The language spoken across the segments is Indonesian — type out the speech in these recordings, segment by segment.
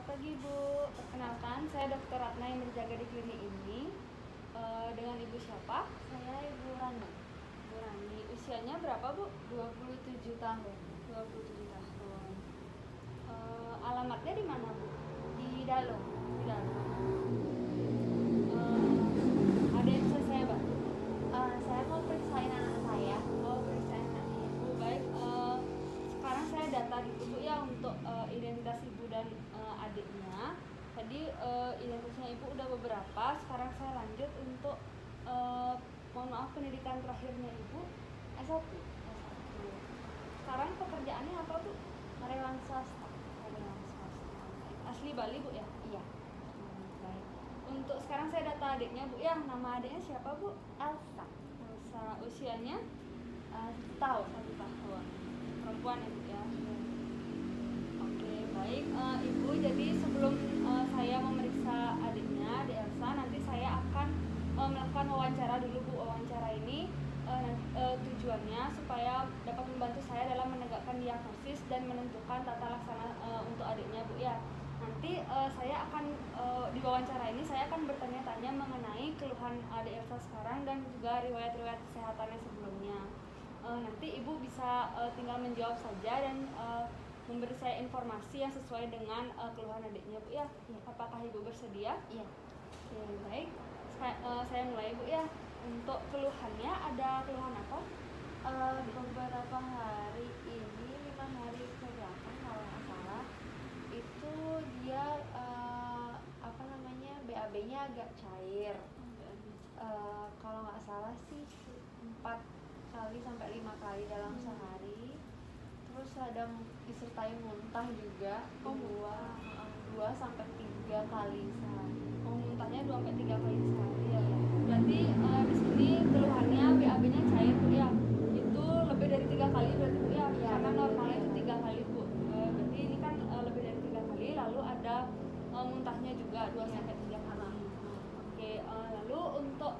Selamat pagi Bu, perkenalkan saya Dr. Ratna yang berjaga di klinik ini. Dengan Ibu siapa? Saya Ibu Rani. Bu Rani. Usianya berapa Bu? 27 tahun. 27 tahun. Alamatnya di mana Bu? Di Dalem. Di dalam. Ada yang bisa saya bantu? Saya mau periksain anak saya. Oh, periksa anaknya Ibu. Baik. Sekarang saya data dulu Bu ya untuk identitas Ibu dan adiknya. Tadi identitasnya Ibu udah beberapa. Sekarang saya lanjut untuk mohon maaf, pendidikan terakhirnya Ibu S1. Sekarang pekerjaannya apa Bu? Karyawan swasta. Karyawan swasta. Asli Bali Bu ya? Iya. Baik. Untuk sekarang saya data adiknya Bu ya. Nama adiknya siapa Bu? Elsa. Elsa. Usianya 1 tahun. 1 tahun. Perempuan ya Bu ya? Oke, baik Ibu. Jadi sebelum saya memeriksa adiknya, adik Elsa, nanti saya akan melakukan wawancara dulu Bu. Wawancara ini tujuannya supaya dapat membantu saya dalam menegakkan diagnosis dan menentukan tata laksana untuk adiknya Bu ya. Nanti saya akan di wawancara ini saya akan bertanya-tanya mengenai keluhan adik Elsa sekarang dan juga riwayat-riwayat kesehatannya sebelumnya. Nanti Ibu bisa tinggal menjawab saja dan memberi saya informasi yang sesuai dengan keluhan adiknya Bu ya. Apakah Ibu bersedia? Iya. Oke, baik. Saya mulai Bu ya. Untuk keluhannya, ada keluhan apa? Beberapa hari ini, 5 hari kebelakang kalau nggak salah, itu dia BAB-nya agak cair. Kalau nggak salah sih 4 kali sampai 5 kali dalam sehari. Terus ada disertai muntah juga, 2 sampai 3 kali sehari. Oh, muntahnya 2 sampai 3 kali sehari ya. Berarti di sini keluhannya BAB-nya cair Bu ya. Itu lebih dari 3 kali berarti Bu ya. Iya, Karena normalnya itu 3 kali Bu. Berarti ini kan lebih dari 3 kali, lalu ada muntahnya juga 2 sampai 3 kali. Oke, lalu untuk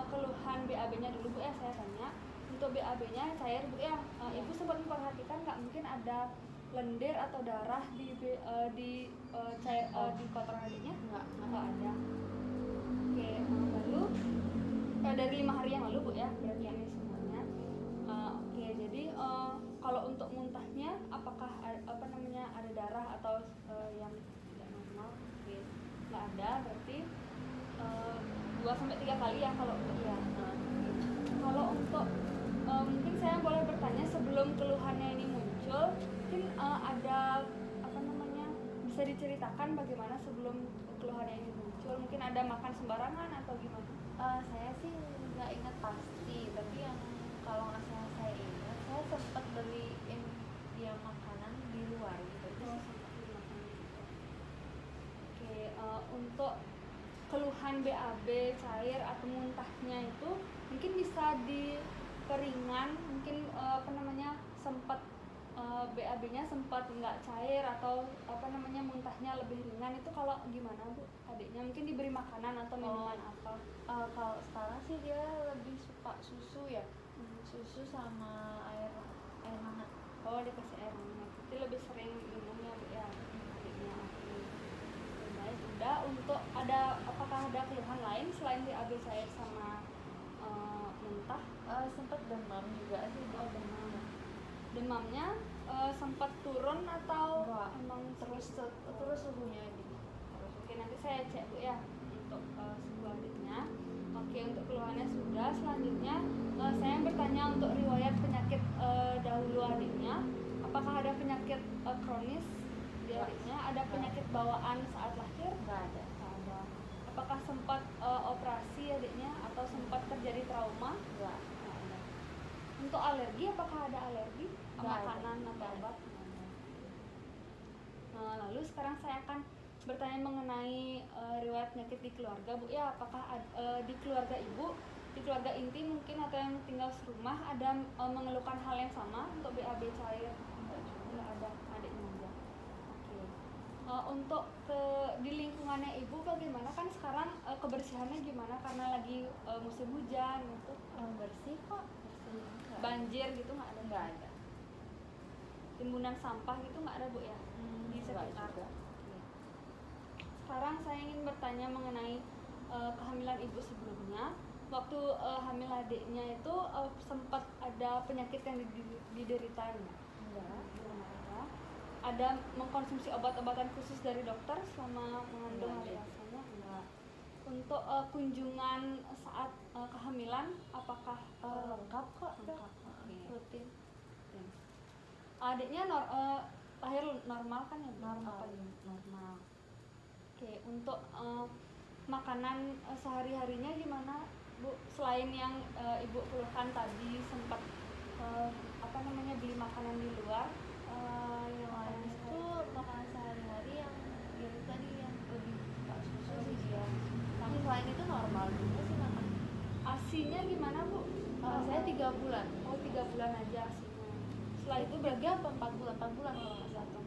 keluhan BAB-nya dulu Bu ya, saya tanya. Untuk BAB-nya cair Bu ya. Ibu sempat memperhatikan nggak mungkin ada lendir atau darah di kotoran adiknya? Nggak Ada. Oke, lalu dari 5 hari yang lalu Bu ya, berarti ini semuanya. Oke, jadi kalau untuk muntahnya apakah ada darah atau yang tidak normal? Oke, nggak ada, berarti 2 sampai 3 kali ya kalau untuk ya. Kalau untuk mungkin saya boleh bertanya sebelum keluhannya ini muncul, mungkin ada bisa diceritakan bagaimana sebelum keluhannya ini muncul? Mungkin ada makan sembarangan atau gimana? Saya sih nggak ingat pasti, tapi yang kalau nggak salah saya ingat, saya sempat beliin dia makanan di luar gitu. Sempat dimakan gitu. Oke, untuk keluhan BAB cair atau muntahnya itu mungkin bisa diperingan, mungkin sempat BAB-nya sempat nggak cair atau muntahnya lebih ringan, itu kalau gimana Bu adiknya? Mungkin diberi makanan atau minuman apa? Kalau sekarang sih dia lebih suka susu ya, susu sama air hangat. Oh, dikasih air hangat. Jadi lebih sering minumnya Bu ya adiknya. Oke. Baik, udah. Untuk apakah ada keluhan lain selain BAB cair sama muntah? Sempat demam juga sih. Demamnya sempat turun atau enggak, emang terus suhunya gitu. Oke, nanti saya cek Bu ya untuk suhu adiknya. Oke, untuk keluhannya sudah. Selanjutnya saya bertanya untuk riwayat penyakit dahulu adiknya. Apakah ada penyakit kronis di adiknya? Ada penyakit bawaan saat lahir? Nggak ada. Apakah sempat operasi adiknya atau sempat terjadi trauma? Nggak. Untuk alergi, apakah ada alergi makanan atau obat? Nah, lalu sekarang saya akan bertanya mengenai riwayat penyakit di keluarga Bu ya. Apakah di keluarga Ibu, di keluarga inti mungkin atau yang tinggal serumah ada mengeluhkan hal yang sama untuk BAB cair? Enggak ada, adiknya aja. Oke. Untuk di lingkungannya Ibu bagaimana? Kan sekarang kebersihannya gimana karena lagi musim hujan gitu? Bersih kok. Banjir gitu nggak ada? Nggak ada. Timbunan sampah gitu nggak ada Bu ya? Di sekitar. Juga. sekarang saya ingin bertanya mengenai kehamilan ibu sebelumnya. Waktu hamil adiknya itu sempat ada penyakit yang dideritanya? Enggak. Belum ada. Ada mengkonsumsi obat-obatan khusus dari dokter selama mengandung adik Elsanya? Enggak. Untuk kunjungan saat kehamilan apakah Lengkap kok. lengkap? Oke. Rutin. Adiknya lahir normal kan ya? Bu? Normal. Apa ya? Normal. Oke, untuk makanan sehari-harinya gimana, Bu? Selain yang Ibu keluhkan tadi sempat beli makanan di luar, yang makanan Itu makanan sehari-hari yang itu tadi yang lebih suka susu sih dia. Tapi selain itu normal juga sih makan. ASINya gimana, Bu? Saya 3 bulan. Oh, 3 bulan aja ASINya. Setelah itu berarti 3 apa 4 bulan? 4 bulan kalau nggak salah.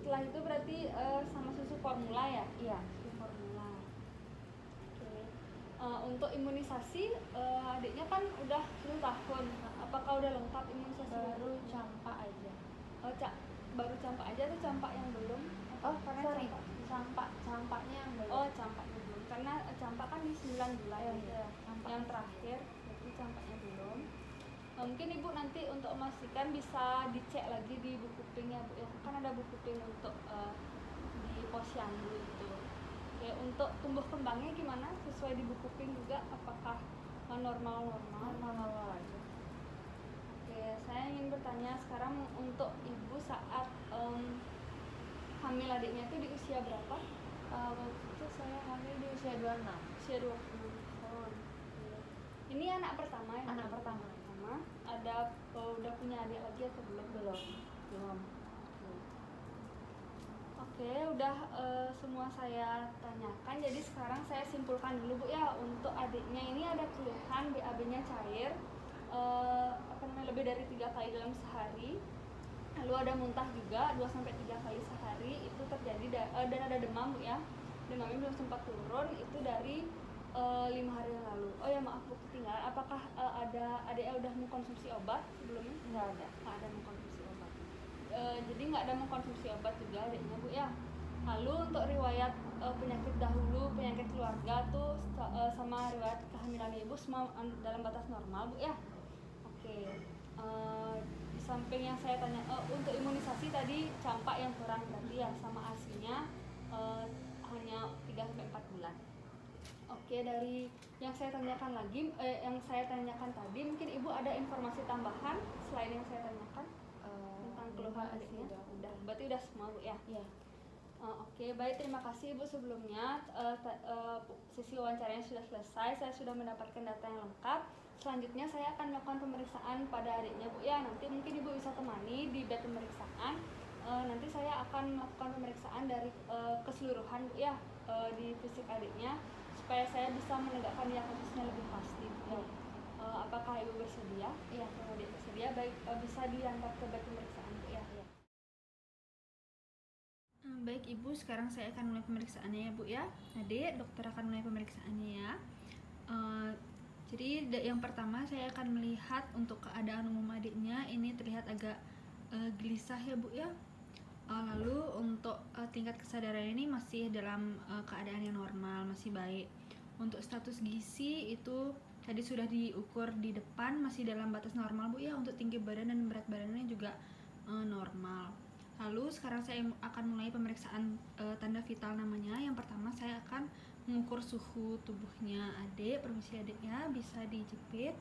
setelah itu berarti sama susu formula ya? Iya. Susu formula. Oke. Untuk imunisasi adiknya kan udah 10 tahun. Apakah udah lengkap imunisasi? Baru campak aja. Baru campak aja atau campak yang belum? Karena sorry. campak. Campaknya yang belum. Oh, campaknya belum. Karena campak kan di 9 bulan Iya, campak. yang terakhir, berarti campaknya belum. Mungkin Ibu nanti untuk memastikan bisa dicek lagi di buku pink ya, Bu ya. Kan ada buku pink untuk di posyandu itu. Oke, untuk tumbuh kembangnya gimana? Sesuai di buku pink juga apakah normal aja? Oke, saya ingin bertanya sekarang untuk Ibu saat hamil adiknya itu di usia berapa? Waktu itu saya hamil di usia 26. Usia 26 tahun. Ini anak pertama ya? Anak pertama. Ada udah punya adik lagi atau belum? Belum. Oke, udah semua saya tanyakan. Jadi sekarang saya simpulkan dulu, Bu ya. Untuk adiknya ini ada keluhan BAB-nya cair, lebih dari 3 kali dalam sehari. Lalu ada muntah juga 2-3 kali sehari. Itu terjadi dan ada demam, Bu ya. Demamnya belum sempat turun. Itu dari 5 hari yang lalu. Oh ya, maaf Bu, ketinggalan. Apakah adiknya udah mengkonsumsi obat sebelumnya? Nggak ada mengkonsumsi obat. Jadi nggak ada mengkonsumsi obat juga adiknya, Bu ya. Lalu untuk riwayat penyakit dahulu, penyakit keluarga tuh sama riwayat kehamilan Ibu semua dalam batas normal, Bu ya. Oke. Di samping yang saya tanya untuk imunisasi tadi campak yang kurang berarti ya, sama ASINya hanya 3-4 bulan. Oke, dari yang saya tanyakan tadi, mungkin Ibu ada informasi tambahan selain yang saya tanyakan tentang keluhan adiknya? Udah, berarti udah semua, Bu ya? Iya. Oke, baik, terima kasih Ibu sebelumnya. Sesi wawancaranya sudah selesai, saya sudah mendapatkan data yang lengkap. Selanjutnya saya akan melakukan pemeriksaan pada adiknya, Bu ya. Nanti mungkin Ibu bisa temani di bed pemeriksaan. Nanti saya akan melakukan pemeriksaan dari keseluruhan, Bu ya, di fisik adiknya, supaya saya bisa menegakkan diagnosisnya lebih pasti, Bu ya. Apakah Ibu bersedia? Iya. Kalau dia bersedia, baik, bisa diantar ke bed pemeriksaan, Bu ya. Baik Ibu, sekarang saya akan mulai pemeriksaannya ya, Bu ya. Adik, dokter akan mulai pemeriksaannya ya. Jadi yang pertama saya akan melihat untuk keadaan umum adiknya. Ini terlihat agak gelisah ya, Bu ya. Lalu untuk tingkat kesadaran ini masih dalam keadaan yang normal, masih baik. Untuk status gizi itu tadi sudah diukur di depan, masih dalam batas normal, Bu ya. Untuk tinggi badan dan berat badannya juga normal. Lalu sekarang saya akan mulai pemeriksaan tanda vital namanya. Yang pertama saya akan mengukur suhu tubuhnya adik. Permisi adiknya, bisa dijepit.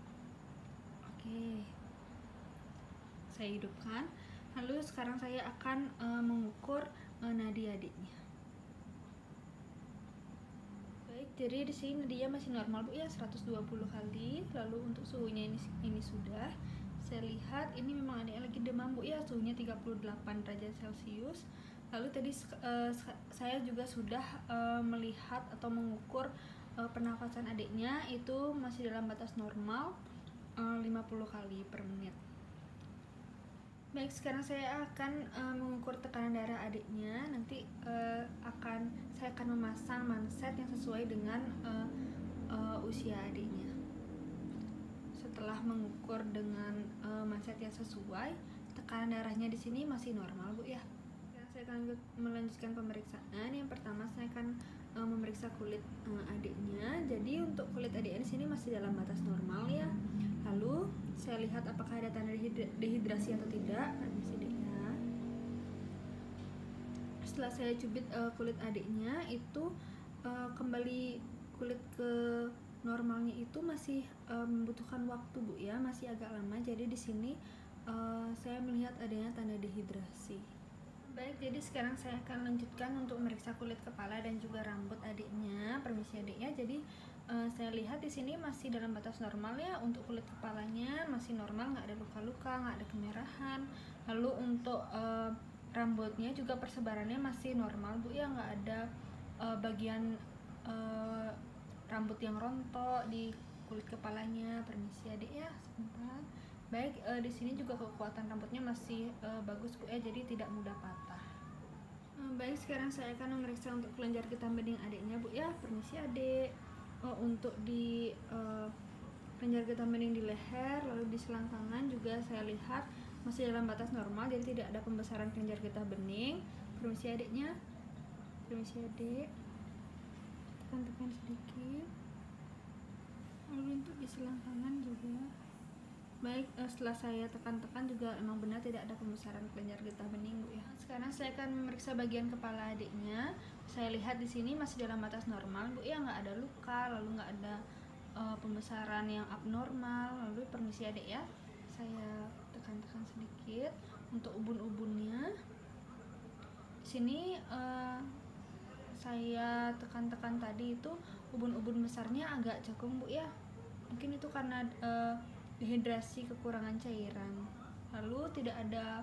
Oke, saya hidupkan. Lalu sekarang saya akan mengukur nadi adiknya. Baik, jadi di sini nadinya masih normal, Bu ya, 120 kali. Lalu untuk suhunya ini sudah. Saya lihat ini memang adiknya lagi demam, Bu ya, suhunya 38 derajat Celcius. Lalu tadi saya juga sudah melihat atau mengukur pernafasan adiknya, itu masih dalam batas normal, 50 kali per menit. Baik, sekarang saya akan mengukur tekanan darah adiknya. Nanti saya akan memasang manset yang sesuai dengan usia adiknya. Setelah mengukur dengan manset yang sesuai, tekanan darahnya di sini masih normal, Bu ya. saya akan melanjutkan pemeriksaan. Yang pertama saya akan memeriksa kulit adiknya. Jadi untuk kulit adiknya di sini masih dalam batas normal ya. Lalu saya lihat apakah ada tanda dehidrasi atau tidak. Permisi dek ya. Setelah saya cubit kulit adiknya itu kembali kulit ke normalnya itu masih membutuhkan waktu Bu ya, masih agak lama. Jadi di sini saya melihat adanya tanda dehidrasi. Baik, jadi sekarang saya akan lanjutkan untuk memeriksa kulit kepala dan juga rambut adiknya. Permisi adik ya. Jadi saya lihat di sini masih dalam batas normal ya. Untuk kulit kepalanya masih normal, nggak ada luka-luka, nggak ada kemerahan. Lalu untuk rambutnya juga persebarannya masih normal Bu ya, nggak ada bagian rambut yang rontok di kulit kepalanya. Permisi adik ya, sebentar. Baik, di sini juga kekuatan rambutnya masih bagus Bu ya, jadi tidak mudah patah. Baik, sekarang saya akan memeriksa untuk kelenjar getah bening adiknya Bu ya. Permisi adik. Untuk di kelenjar getah bening di leher, lalu di selangkangan juga saya lihat masih dalam batas normal, jadi tidak ada pembesaran kelenjar getah bening. Permisi adiknya. Permisi adik. Tekan-tekan sedikit. Lalu untuk di selangkangan juga. Baik, setelah saya tekan-tekan juga emang benar tidak ada pembesaran kelenjar getah bening Bu ya. Sekarang saya akan memeriksa bagian kepala adiknya. Saya lihat di sini masih dalam batas normal Bu ya, nggak ada luka, lalu nggak ada pembesaran yang abnormal. Lalu permisi adik ya, saya tekan-tekan sedikit untuk ubun-ubunnya. Di sini saya tekan-tekan tadi itu ubun-ubun besarnya agak cekung Bu ya. Mungkin itu karena dehidrasi, kekurangan cairan. Lalu tidak ada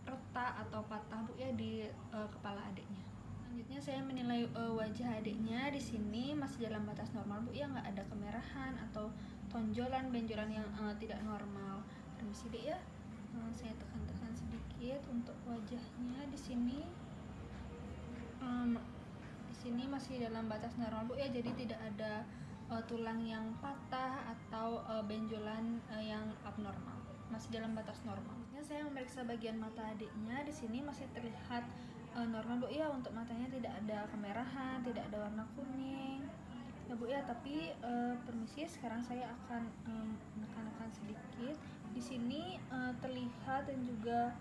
retak atau patah Bu ya di kepala adiknya. Selanjutnya saya menilai wajah adiknya. Di sini masih dalam batas normal Bu ya, nggak ada kemerahan atau tonjolan, benjolan yang tidak normal. Permisi dek ya. Saya tekan-tekan sedikit untuk wajahnya. Di sini masih dalam batas normal Bu ya, jadi tidak ada tulang yang patah atau benjolan yang abnormal, masih dalam batas normal. Saya memeriksa bagian mata adiknya. Di sini masih terlihat normal Bu ya, untuk matanya tidak ada kemerahan, tidak ada warna kuning ya Bu ya. Tapi permisi, sekarang saya akan menekan-nekan sedikit. Di sini terlihat dan juga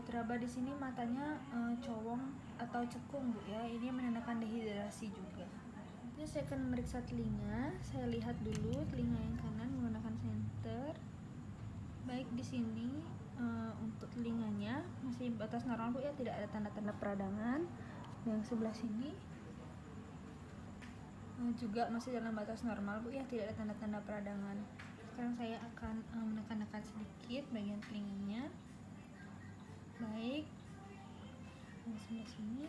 teraba di sini matanya cowong atau cekung Bu ya. Ini menandakan dehidrasi juga. Saya akan memeriksa telinga. Saya lihat dulu telinga yang kanan menggunakan senter. Baik, di sini untuk telinganya masih batas normal Bu ya, tidak ada tanda-tanda peradangan. Yang sebelah sini juga masih dalam batas normal Bu ya, tidak ada tanda-tanda peradangan. Sekarang saya akan menekan-nekan sedikit bagian telinganya. Baik, yang sebelah sini.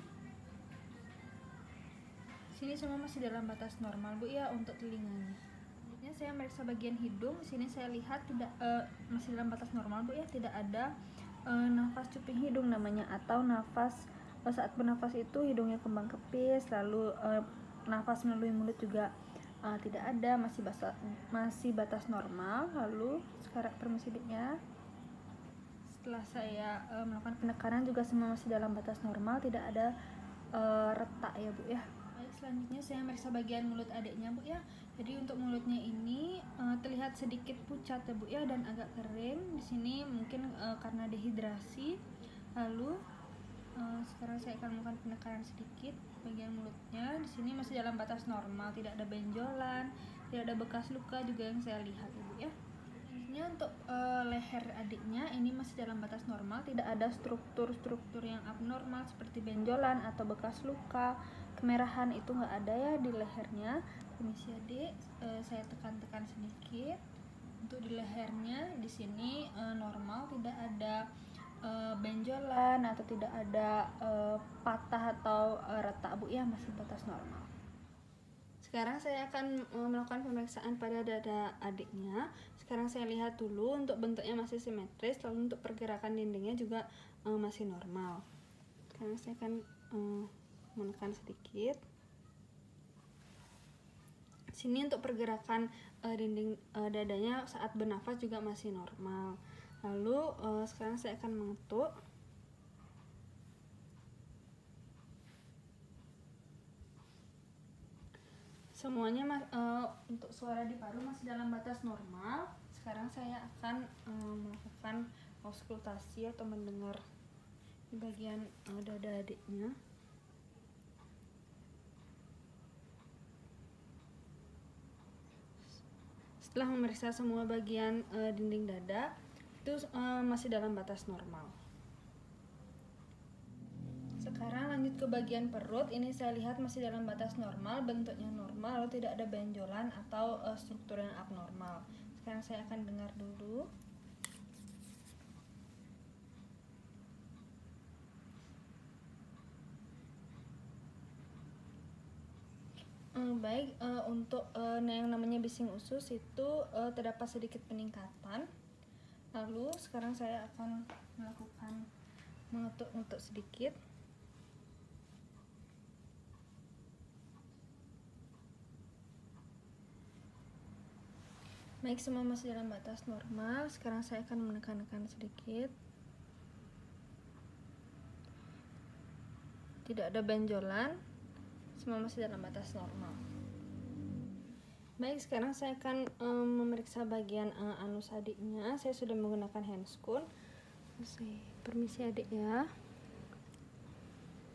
Sini semua masih dalam batas normal Bu ya untuk telinganya. Selanjutnya saya meriksa bagian hidung. Di sini saya lihat tidak masih dalam batas normal Bu ya, tidak ada nafas cuping hidung namanya, atau nafas saat bernafas itu hidungnya kembang kepis, lalu nafas melalui mulut juga tidak ada, masih batas normal. Lalu sekarang permisi ya. Setelah saya melakukan penekanan juga semua masih dalam batas normal, tidak ada retak ya Bu ya. Selanjutnya saya meriksa bagian mulut adiknya Bu ya. Jadi untuk mulutnya ini terlihat sedikit pucat ya Bu ya, dan agak kering. Di sini mungkin karena dehidrasi. Lalu sekarang saya akan melakukan penekanan sedikit bagian mulutnya. Di sini masih dalam batas normal, tidak ada benjolan, tidak ada bekas luka juga yang saya lihat ya Bu ya. Selanjutnya untuk leher adiknya ini masih dalam batas normal, tidak ada struktur-struktur yang abnormal seperti benjolan atau bekas luka. Kemerahan itu nggak ada ya di lehernya. Permisi adik, saya tekan-tekan sedikit untuk di lehernya. Di sini normal, tidak ada benjolan atau tidak ada patah atau retak Bu ya, masih batas normal. Sekarang saya akan melakukan pemeriksaan pada dada adiknya. Sekarang saya lihat dulu untuk bentuknya masih simetris, lalu untuk pergerakan dindingnya juga masih normal. Sekarang saya akan menekan sedikit. Sini untuk pergerakan dinding dadanya saat bernafas juga masih normal. Lalu sekarang saya akan mengetuk. Semuanya untuk suara di paru masih dalam batas normal. Sekarang saya akan melakukan auskultasi atau mendengar di bagian dada adiknya. Setelah memeriksa semua bagian dinding dada, itu masih dalam batas normal. Sekarang lanjut ke bagian perut. Ini saya lihat masih dalam batas normal, bentuknya normal, lalu tidak ada benjolan atau struktur yang abnormal. Sekarang saya akan dengar dulu. Baik, untuk yang namanya bising usus itu terdapat sedikit peningkatan. Lalu sekarang saya akan melakukan mengetuk-ngetuk sedikit. Baik, semua masih dalam batas normal. Sekarang saya akan menekan-nekan sedikit. Tidak ada benjolan. Semua masih dalam batas normal. Baik, sekarang saya akan memeriksa bagian anus adiknya. Saya sudah menggunakan handscoon. Permisi adik ya.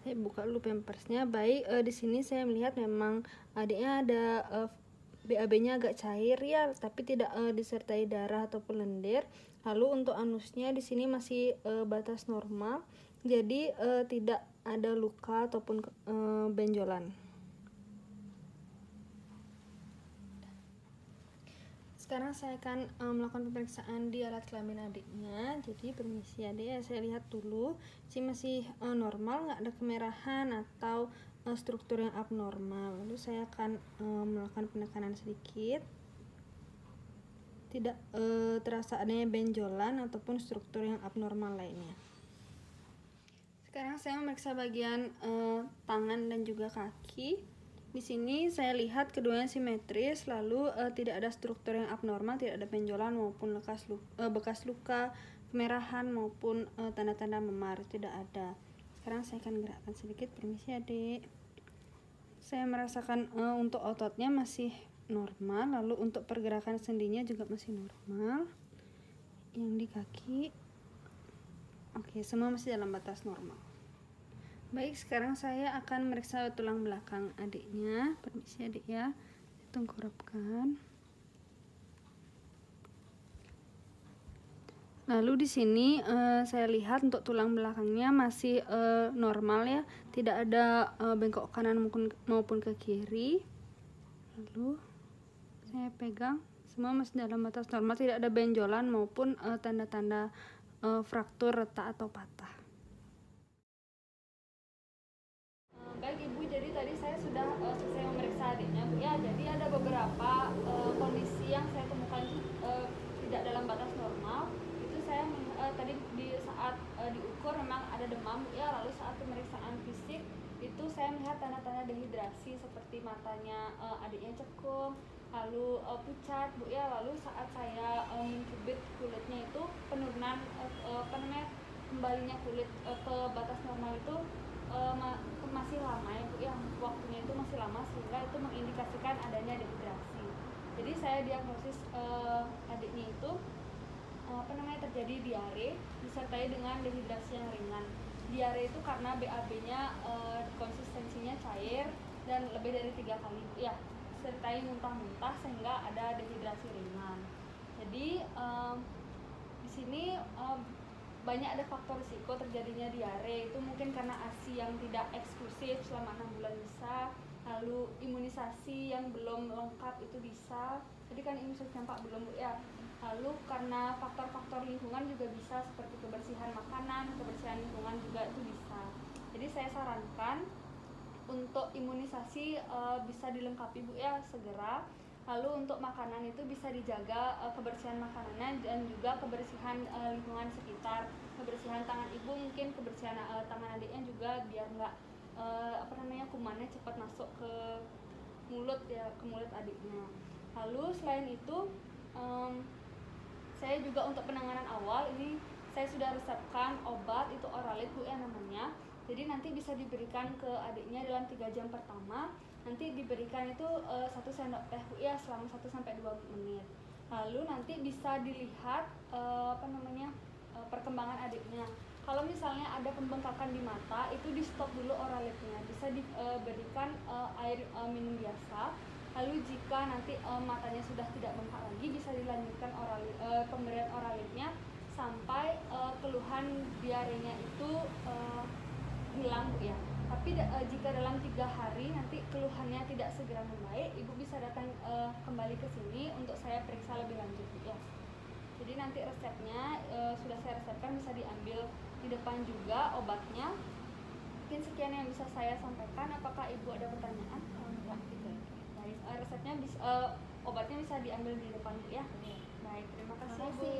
Saya buka dulu pampersnya. Baik, di sini saya melihat memang adiknya ada BAB-nya agak cair ya, tapi tidak disertai darah ataupun lendir. Lalu untuk anusnya di sini masih batas normal, jadi tidak ada luka ataupun benjolan. Sekarang saya akan melakukan pemeriksaan di alat kelamin adiknya. Jadi permisi adik ya, saya lihat dulu. Sini masih normal, nggak ada kemerahan atau struktur yang abnormal. Lalu saya akan melakukan penekanan sedikit. Tidak terasa adanya benjolan ataupun struktur yang abnormal lainnya. Sekarang saya memeriksa bagian tangan dan juga kaki. Di sini saya lihat keduanya simetris, lalu tidak ada struktur yang abnormal, tidak ada benjolan maupun bekas luka, kemerahan maupun tanda-tanda memar, tidak ada. Sekarang saya akan gerakkan sedikit, permisi adik. Saya merasakan untuk ototnya masih normal, lalu untuk pergerakan sendinya juga masih normal. Yang di kaki, oke, semua masih dalam batas normal. Baik, sekarang saya akan meriksa tulang belakang adiknya. Permisi adik ya, tengkurapkan. Lalu di sini saya lihat untuk tulang belakangnya masih normal ya, tidak ada bengkok kanan maupun ke kiri. Lalu saya pegang, semua masih dalam batas normal, tidak ada benjolan maupun tanda-tanda fraktur, retak atau patah. Baik Ibu, jadi tadi saya sudah selesai memeriksa adiknya Bu ya. Jadi ada beberapa kondisi yang saya temukan tidak dalam batas normal. Itu saya tadi di saat diukur memang ada demam Bu ya. Lalu saat pemeriksaan fisik itu saya melihat tanda-tanda dehidrasi seperti matanya adiknya cekung, lalu pucat Bu ya. Lalu saat saya mencubit kulitnya itu penurunan kembalinya kulit ke batas normal itu masih lama ya Bu ya, waktunya itu masih lama sehingga itu mengindikasikan adanya dehidrasi. Jadi saya diagnosis adiknya itu terjadi diare disertai dengan dehidrasi yang ringan. Diare itu karena BAB-nya konsistensinya cair dan lebih dari 3 kali ya, sertai muntah-muntah sehingga ada dehidrasi ringan. Jadi di sini banyak ada faktor risiko terjadinya diare. Itu mungkin karena ASI yang tidak eksklusif selama 6 bulan bisa, lalu imunisasi yang belum lengkap itu bisa. Jadi kan imunisasi campak belum Bu ya. Lalu karena faktor-faktor lingkungan juga bisa, seperti kebersihan makanan, kebersihan lingkungan juga itu bisa. Jadi saya sarankan untuk imunisasi bisa dilengkapi Bu ya segera. Lalu untuk makanan itu bisa dijaga kebersihan makanannya dan juga kebersihan lingkungan sekitar, kebersihan tangan ibu, mungkin kebersihan tangan adiknya juga biar nggak kumannya cepat masuk ke mulut ya, ke mulut adiknya. Lalu selain itu saya juga untuk penanganan awal ini saya sudah resepkan obat itu Oralit Bu ya namanya. Jadi nanti bisa diberikan ke adiknya dalam 3 jam pertama. Nanti diberikan itu 1 sendok teh Bu ya selama 1-2 menit. Lalu nanti bisa dilihat perkembangan adiknya. Kalau misalnya ada pembengkakan di mata, itu di stop dulu oralipnya. Bisa diberikan air minum biasa. Lalu jika nanti matanya sudah tidak bengkak lagi, bisa dilanjutkan pemberian oralipnya sampai keluhan diarenya itu hilang Bu ya. Tapi jika dalam 3 hari nanti keluhannya tidak segera membaik, Ibu bisa datang kembali ke sini untuk saya periksa lebih lanjut Bu ya. Jadi nanti resepnya sudah saya resepkan, bisa diambil di depan juga obatnya. Mungkin sekian yang bisa saya sampaikan. Apakah Ibu ada pertanyaan? Enggak, gitu. Baik, resepnya obatnya bisa diambil di depan Bu ya. Baik, terima kasih Bu.